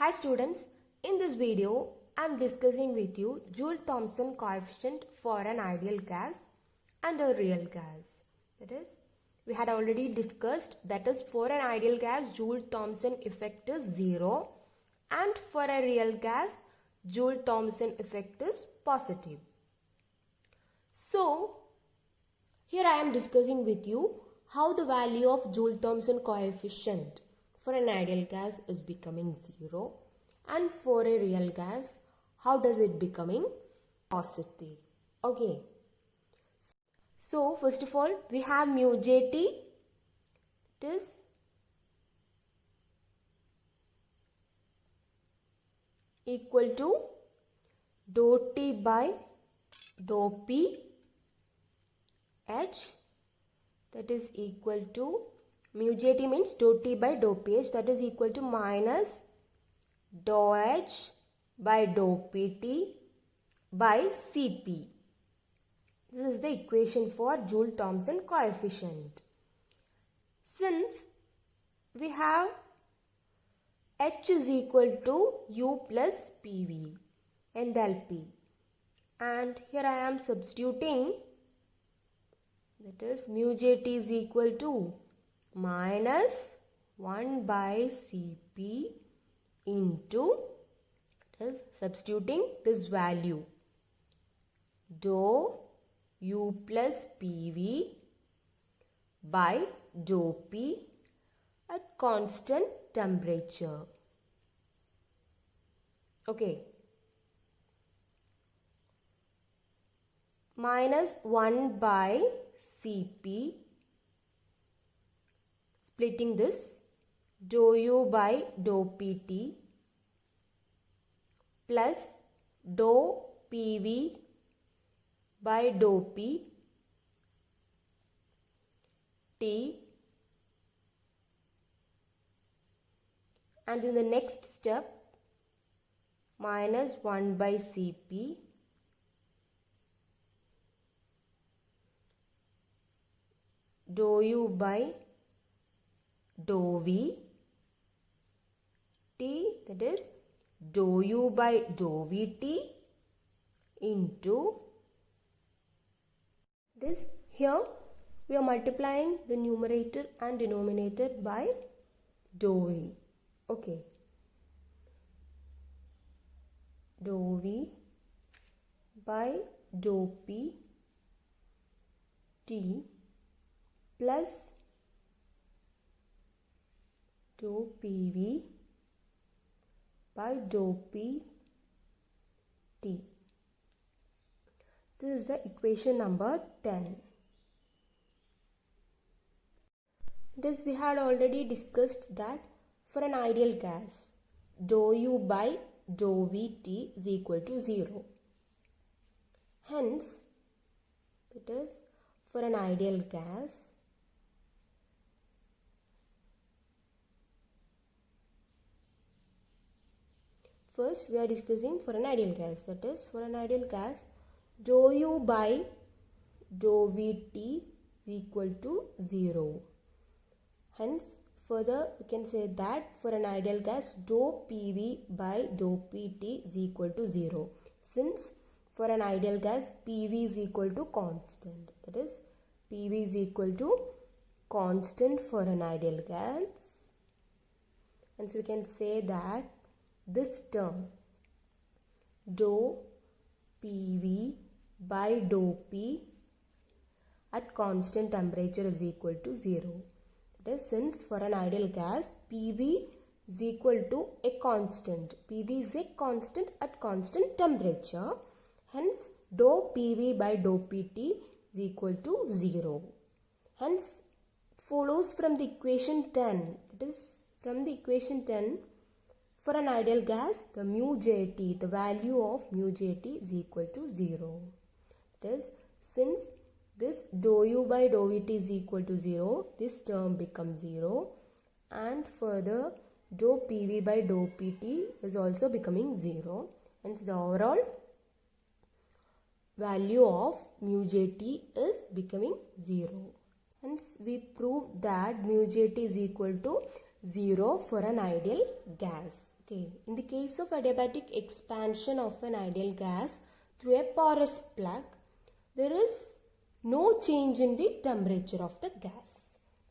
Hi students, in this video I am discussing with you Joule-Thomson coefficient for an ideal gas and a real gas. That is, we had already discussed that is for an ideal gas Joule-Thomson effect is 0 and for a real gas Joule-Thomson effect is positive. So, here I am discussing with you how the value of Joule-Thomson coefficient for an ideal gas is becoming 0 and for a real gas how does it becoming positive. Okay, so first of all we have mu Jt, it is equal to dou T by dou P H, that is equal to mu Jt means dou T by dou pH, that is equal to minus dou H by dou Pt by Cp. This is the equation for Joule-Thomson coefficient. Since we have H is equal to U plus Pv, enthalpy, and here I am substituting, that is mu Jt is equal to minus 1 by Cp into, that is substituting this value, dou U plus Pv by dou P at constant temperature. Okay. Minus 1 by Cp, splitting this, dou U by dou Pt plus dou Pv by dou P T, and in the next step minus 1 by Cp dou U by dou V T, that is dou U by dou Vt into this. Here we are multiplying the numerator and denominator by dou V. Okay, dou V by dou P T plus dou Pv by dou P T. This is the equation number 10. This we had already discussed that for an ideal gas, dou U by dou Vt is equal to 0. Hence, that is for an ideal gas, first we are discussing for an ideal gas, that is for an ideal gas dou U by dou Vt is equal to 0. Hence further we can say that for an ideal gas dou Pv by dou Pt is equal to 0, since for an ideal gas Pv is equal to constant, that is Pv is equal to constant for an ideal gas, and so we can say that this term dou Pv by dou P at constant temperature is equal to 0. That is, since for an ideal gas Pv is equal to a constant, Pv is a constant at constant temperature, hence dou Pv by dou Pt is equal to 0. Hence follows from the equation 10, that is from the equation 10, for an ideal gas the mu Jt, the value of mu Jt is equal to 0. That is, since this dou U by dou Vt is equal to 0, this term becomes 0, and further dou Pv by dou Pt is also becoming 0, and the overall value of mu Jt is becoming 0. Hence we prove that mu Jt is equal to 0 for an ideal gas. Okay, in the case of adiabatic expansion of an ideal gas through a porous plug, there is no change in the temperature of the gas.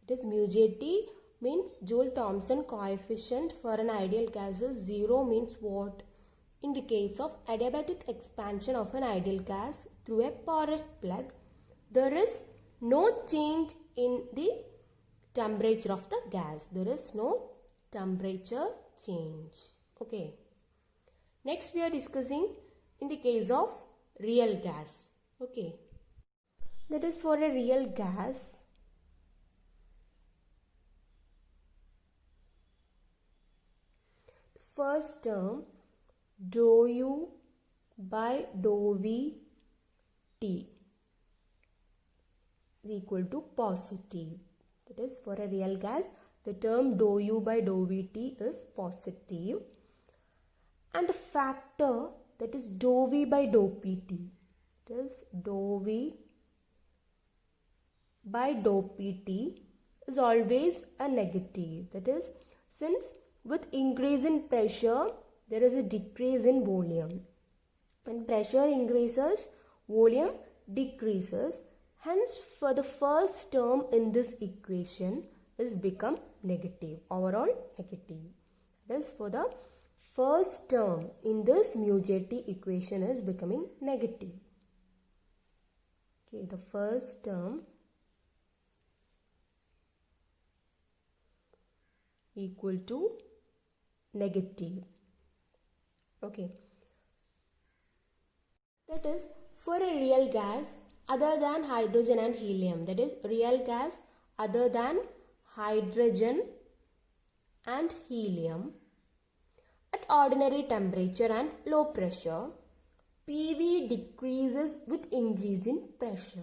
That is, mu J(T) means Joule-Thomson coefficient for an ideal gas is 0 means what? In the case of adiabatic expansion of an ideal gas through a porous plug, there is no change in the temperature of the gas. There is no temperature change. Okay. Next we are discussing in the case of real gas. Okay. That is, for a real gas, the first term dou U by dou V T is equal to positive. That is, for a real gas, the term dou U by dou Vt is positive, and the factor, that is dou V by dou Pt, that is dou V by dou Pt is always a negative. That is, since with increase in pressure there is a decrease in volume. When pressure increases, volume decreases. Hence, for the first term in this equation is become negative, overall negative. That is, for the first term in this mu J(T) equation is becoming negative. Okay, the first term equal to negative. Okay, that is, for a real gas other than hydrogen and helium, that is, real gas other than hydrogen and helium at ordinary temperature and low pressure, PV decreases with increase in pressure.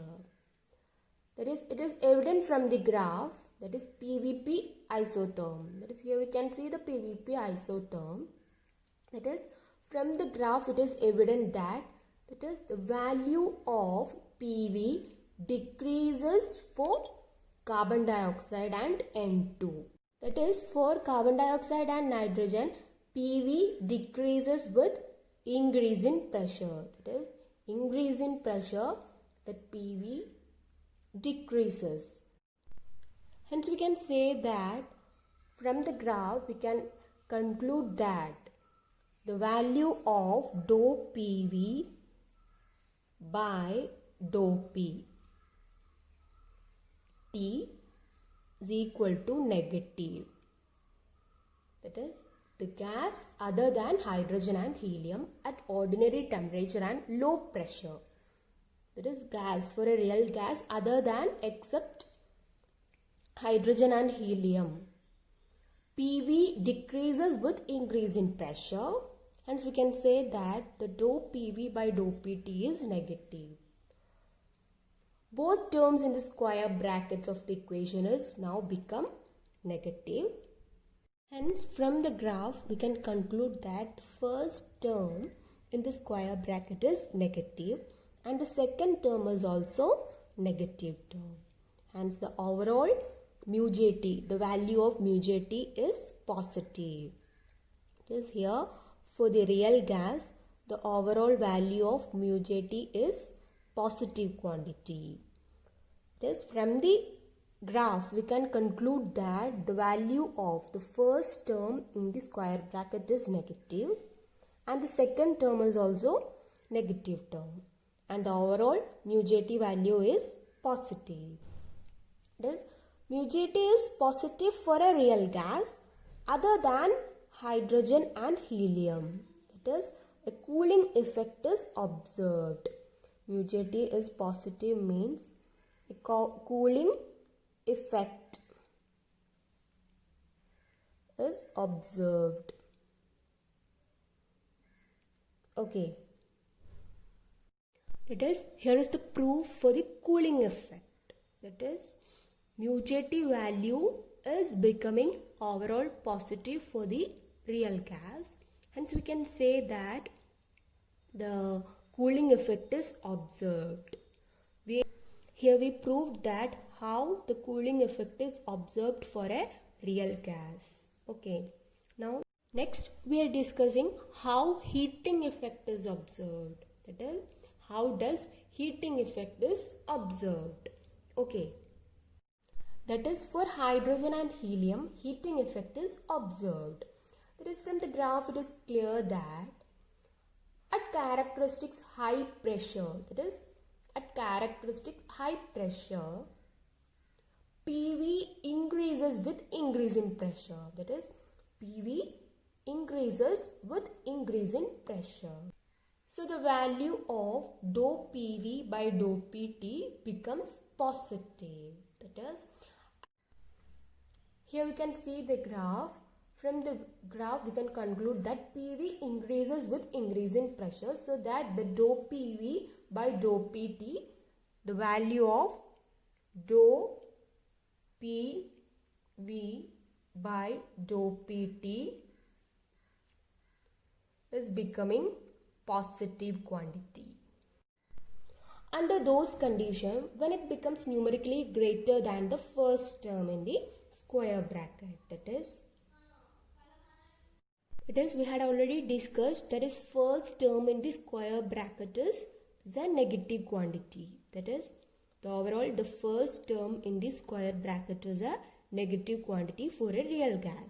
That is, it is evident from the graph, that is PVP isotherm. That is, here we can see the PVP isotherm. That is, from the graph it is evident that the value of PV decreases for carbon dioxide and N2. That is, for carbon dioxide and nitrogen, PV decreases with increase in pressure. That is, increase in pressure, that PV decreases. Hence, we can say that from the graph we can conclude that the value of dou PV by dou P T is equal to negative. That is, the gas other than hydrogen and helium at ordinary temperature and low pressure. That is, gas, for a real gas other than except hydrogen and helium, PV decreases with increase in pressure. Hence, we can say that the dou PV by dou Pt is negative. Both terms in the square brackets of the equation is now become negative. Hence, from the graph we can conclude that the first term in the square bracket is negative and the second term is also negative term. Hence, the overall mu J(T), the value of mu J(T) is positive. It is here, for the real gas, the overall value of mu J(T) is positive quantity. It is, from the graph we can conclude that the value of the first term in the square bracket is negative and the second term is also negative term, and the overall mu J(T) value is positive. It is, mu J(T) is positive for a real gas other than hydrogen and helium. That is, a cooling effect is observed. Mu J(T) is positive means a cooling effect is observed. Okay. That is, here is the proof for the cooling effect. That is, mu J(T) value is becoming overall positive for the real gas. Hence, we can say that the cooling effect is observed. Here we proved that how the cooling effect is observed for a real gas. Okay. Now Next, we are discussing how heating effect is observed. That is, how does heating effect is observed? Okay. That is, for hydrogen and helium, heating effect is observed. That is, from the graph it is clear that at characteristics high pressure, that is, at characteristic high pressure, PV increases with increase in pressure. That is, PV increases with increase in pressure. So the value of dou PV by dou PT becomes positive. That is, here we can see the graph. From the graph we can conclude that PV increases with increase in pressure, so that the dou PV by dou PT, the value of dou PV by dou PT is becoming positive quantity. Under those conditions, when it becomes numerically greater than the first term in the square bracket, that is, we had already discussed, that is, first term in the square bracket is the negative quantity. That is, the first term in the square bracket is a negative quantity for a real gas.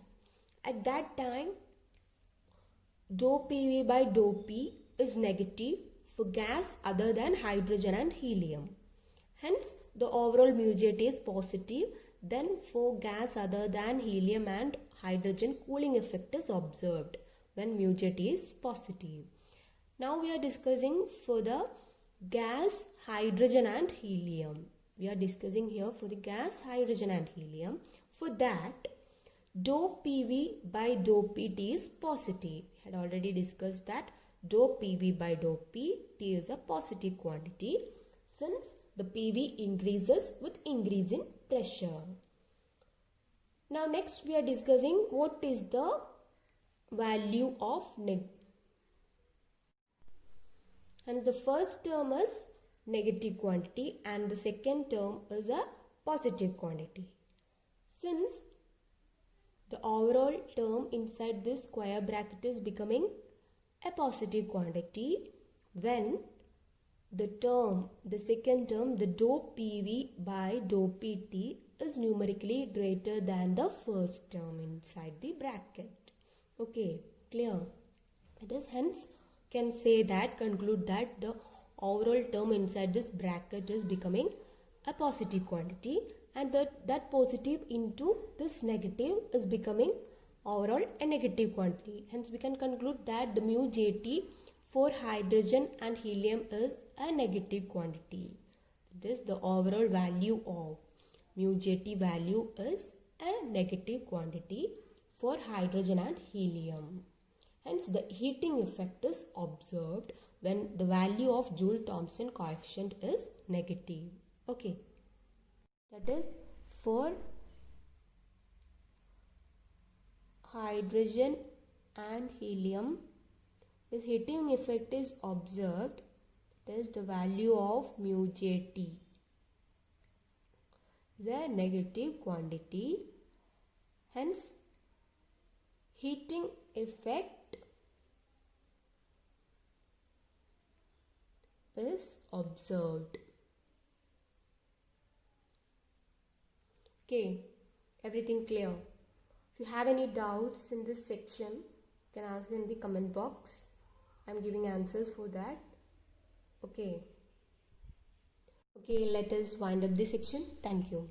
At that time, dou PV by dou P is negative for gas other than hydrogen and helium. Hence, the overall mu J T is positive. Then for gas other than helium and hydrogen, cooling effect is observed when mu J T is positive. Now we are discussing for the gas, hydrogen and helium. We are discussing here for the gas, hydrogen and helium. For that, dou PV by dou PT is positive. We had already discussed that dou PV by dou PT is a positive quantity since the PV increases with increase in pressure. Now next we are discussing what is the value of and the first term is negative quantity and the second term is a positive quantity. Since the overall term inside this square bracket is becoming a positive quantity, when the second term, the dou PV by dou PT is numerically greater than the first term inside the bracket. Okay, clear? It is, hence can say that, conclude that the overall term inside this bracket is becoming a positive quantity, and that positive into this negative is becoming overall a negative quantity. Hence we can conclude that the mu Jt for hydrogen and helium is a negative quantity. That is, the overall value of mu Jt value is a negative quantity for hydrogen and helium. Hence the heating effect is observed when the value of Joule-Thomson coefficient is negative. Okay, that is, for hydrogen and helium, this heating effect is observed. That is, the value of mu Jt is a negative quantity. Hence, heating effect is observed. Okay, everything clear? If you have any doubts in this section, you can ask in the comment box. I am giving answers for that. Okay, let us wind up this section. Thank you.